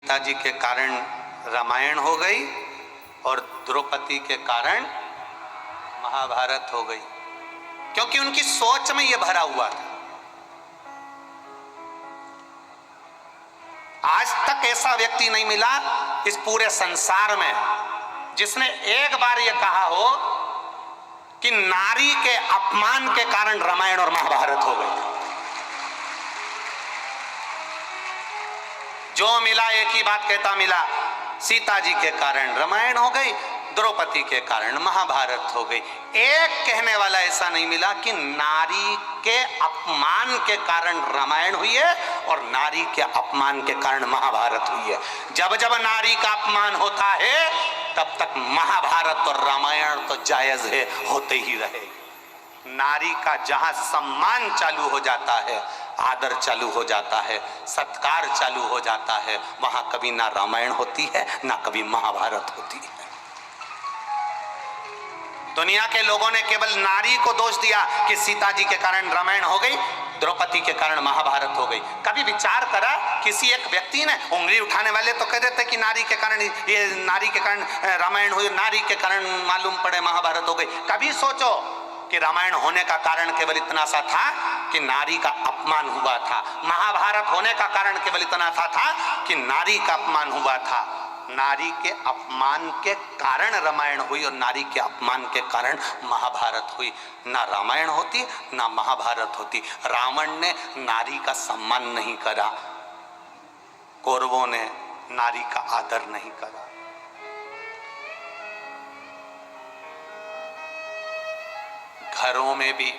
सीता जी के कारण रामायण हो गई और द्रौपदी के कारण महाभारत हो गई, क्योंकि उनकी सोच में यह भरा हुआ था। आज तक ऐसा व्यक्ति नहीं मिला इस पूरे संसार में जिसने एक बार यह कहा हो कि नारी के अपमान के कारण रामायण और महाभारत हो गई। जो मिला एक ही बात कहता मिला, सीता जी के कारण रामायण हो गई, द्रौपदी के कारण महाभारत हो गई। एक कहने वाला ऐसा नहीं मिला कि नारी के अपमान के कारण रामायण हुई है और नारी के अपमान के कारण महाभारत हुई है। जब जब नारी का अपमान होता है तब तक महाभारत और रामायण तो जायज है, होते ही रहेगी। नारी का जहां सम्मान चालू हो जाता है, आदर चालू हो जाता है, सत्कार चालू हो जाता है, वहां कभी ना रामायण होती है ना कभी महाभारत होती है। दुनिया के लोगों ने केवल नारी को दोष दिया कि सीता जी के कारण रामायण हो गई, द्रौपदी के कारण महाभारत हो गई। कभी विचार करा किसी एक व्यक्ति ने? उंगली उठाने वाले तो कह देते कि नारी के कारण ये, नारी के कारण रामायण हुई, नारी के कारण मालूम पड़े महाभारत हो गई। कभी सोचो कि रामायण होने का कारण केवल इतना सा था कि नारी का अपमान हुआ था, महाभारत होने का कारण केवल इतना था कि नारी का अपमान हुआ था। नारी के अपमान के कारण रामायण हुई और नारी के अपमान के कारण महाभारत हुई। ना रामायण होती ना महाभारत होती। रावण ने नारी का सम्मान नहीं करा, कौरवों ने नारी का आदर नहीं करा। घरों में भी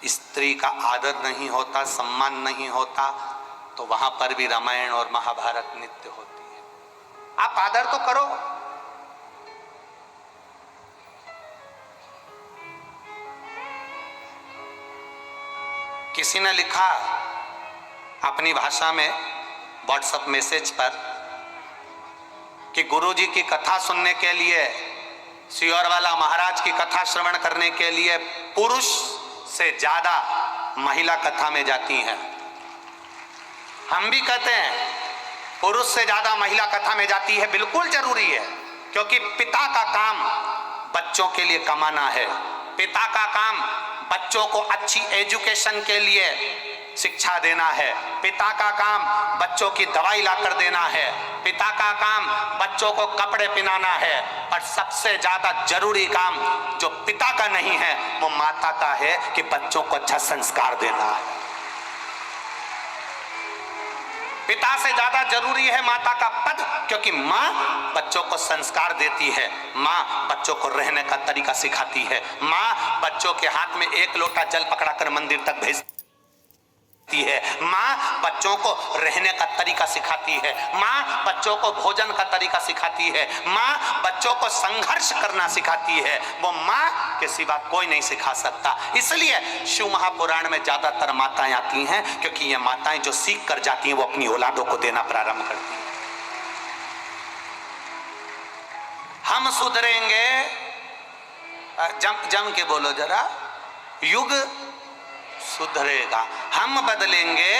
स्त्री का आदर नहीं होता, सम्मान नहीं होता, तो वहां पर भी रामायण और महाभारत नित्य होती है। आप आदर तो करो। किसी ने लिखा अपनी भाषा में व्हाट्सएप मैसेज पर कि गुरुजी की कथा सुनने के लिए, सियोरवाला महाराज की कथा श्रवण करने के लिए पुरुष से ज्यादा महिला कथा में जाती हैं। हम भी कहते हैं पुरुष से ज्यादा महिला कथा में जाती है, बिल्कुल जरूरी है, क्योंकि पिता का काम बच्चों के लिए कमाना है। पिता का काम बच्चों को अच्छी एजुकेशन के लिए शिक्षा देना है। पिता का काम बच्चों की दवाई लाकर देना है। पिता का काम बच्चों को कपड़े पहनाना है। और सबसे ज्यादा जरूरी काम जो पिता का नहीं है वो माता का है कि बच्चों को अच्छा संस्कार देना है। पिता से ज्यादा जरूरी है माता का पद, क्योंकि माँ बच्चों को संस्कार देती है, माँ बच्चों को रहने का तरीका सिखाती है, माँ बच्चों के हाथ में एक लोटा जल पकड़ाकर मंदिर तक भेजती है, माँ बच्चों को रहने का तरीका सिखाती है, माँ बच्चों को भोजन का तरीका सिखाती है, माँ बच्चों को संघर्ष करना सिखाती है। वो माँ के सिवा कोई नहीं सिखा सकता। इसलिए शिव महापुराण में ज्यादातर माताएं आती हैं, क्योंकि ये माताएं जो सीख कर जाती हैं वो अपनी औलादों को देना प्रारंभ करती हैं। हम सुधरेंगे, जम के बोलो जरा, युग सुधरेगा। हम बदलेंगे,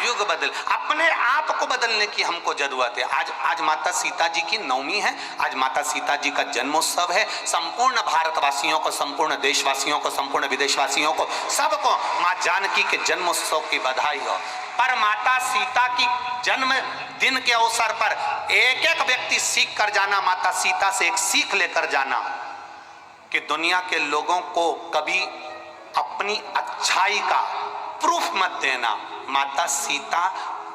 युग बदल। अपने आप को बदलने की हमको जरूरत है। आज माता सीता जी की नवमी है, आज माता सीता जी का जन्मोत्सव है। संपूर्ण भारतवासियों को, संपूर्ण देशवासियों को, संपूर्ण विदेशवासियों को, सबको माँ जानकी के जन्मोत्सव की बधाई हो। पर माता सीता की जन्म दिन के अवसर पर एक एक व्यक्ति सीख कर जाना, माता सीता से एक सीख लेकर जाना कि दुनिया के लोगों को कभी अपनी अच्छाई का प्रूफ मत देना। माता सीता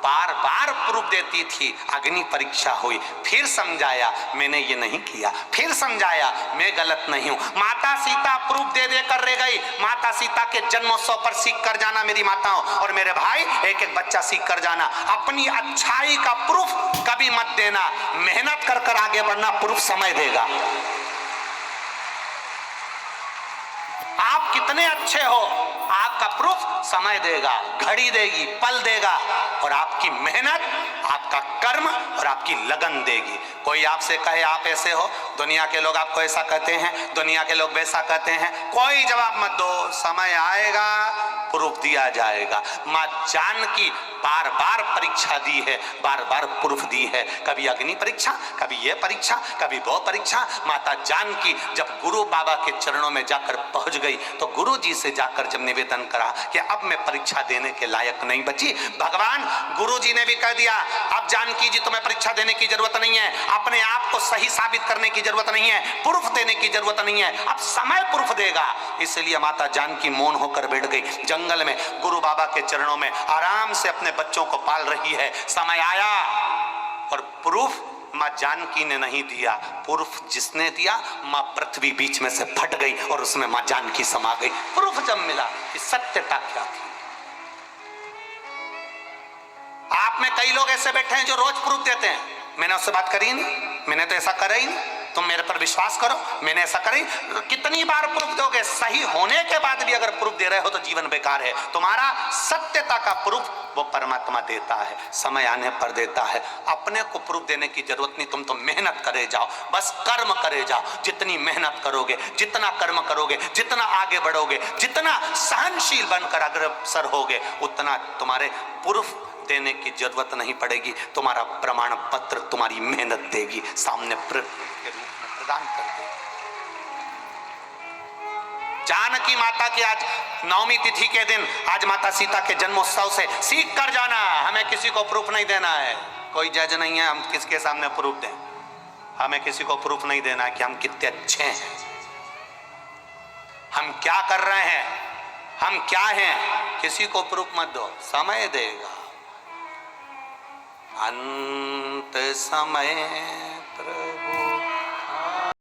बार बार प्रूफ देती थी। अग्नि परीक्षा हुई, फिर समझाया मैंने ये नहीं किया, फिर समझाया मैं गलत नहीं हूं। माता सीता प्रूफ दे दे कर रह गई। माता सीता के जन्मोत्सव पर सीख कर जाना मेरी माताओं और मेरे भाई, एक एक बच्चा सीख कर जाना। अपनी अच्छाई का प्रूफ कभी मत देना। मेहनत कर कर आगे बढ़ना, प्रूफ समय देगा। आप कितने अच्छे हो आपका प्रूफ समय देगा, घड़ी देगी, पल देगा, और आपकी मेहनत, आपका कर्म और आपकी लगन देगी। कोई आपसे कहे आप ऐसे हो, दुनिया के लोग आपको ऐसा कहते हैं, दुनिया के लोग वैसा कहते हैं, कोई जवाब मत दो। समय आएगा, प्रूफ दिया जाएगा। मां जानकी बार बार परीक्षा दी है, बार बार प्रूफ दी है, कभी अग्नि परीक्षा, कभी यह परीक्षा, कभी वो परीक्षा। माता जानकी जब गुरु बाबा के चरणों में जाकर पहुंच गई तो गुरु जी से जाकर जब निवेदन करा कि अब मैं परीक्षा देने के लायक नहीं बची, भगवान गुरु जी ने भी कह दिया अब जानकी जी तुम्हें परीक्षा देने की जरूरत नहीं है, अपने आप को सही साबित करने की जरूरत नहीं है, प्रूफ देने की जरूरत नहीं है, अब समय प्रूफ देगा। इसलिए माता जानकी मौन होकर बैठ गई, जंगल में गुरु बाबा के चरणों में आराम से अपने बच्चों को पाल रही है। समय आया और प्रूफ मां जानकी ने नहीं दिया, प्रूफ जिसने दिया मां पृथ्वी बीच में से फट गई और उसमें मां जानकी समा गई। प्रूफ जब मिला कि सत्यता क्या थी। आप में कई लोग ऐसे बैठे हैं जो रोज प्रूफ देते हैं, मैंने उससे बात करी नहीं, मैंने तो ऐसा करा ही नहीं, तुम मेरे पर विश्वास करो, मैंने ऐसा करी। कितनी बार प्रूफ दोगे? सही होने के बाद भी अगर प्रूफ दे रहे हो तो जीवन बेकार है। तुम्हारा सत्यता का प्रूफ वो परमात्मा देता है, समय आने पर देता है। अपने को प्रूफ देने की जरूरत नहीं, तुम तो मेहनत करे जाओ, बस कर्म करे जाओ। जितनी मेहनत करोगे, जितना कर्म करोगे, जितना आगे बढ़ोगे, जितना सहनशील बनकर अग्रसर होगे, उतना तुम्हारे प्रूफ देने की जरूरत नहीं पड़ेगी। तुम्हारा प्रमाण पत्र तुम्हारी मेहनत देगी, सामने प्रूफ के रूप में प्रदान कर देगी। जानकी माता की आज नवमी तिथि के दिन, आज माता सीता के जन्मोत्सव से सीख कर जाना, हमें किसी को प्रूफ नहीं देना है। कोई जज नहीं है हम किसके सामने प्रूफ दें। हमें किसी को प्रूफ नहीं देना है कि हम कितने अच्छे हैं, हम क्या कर रहे हैं, हम क्या हैं। किसी को प्रूफ मत दो, समय देगा। अंत समय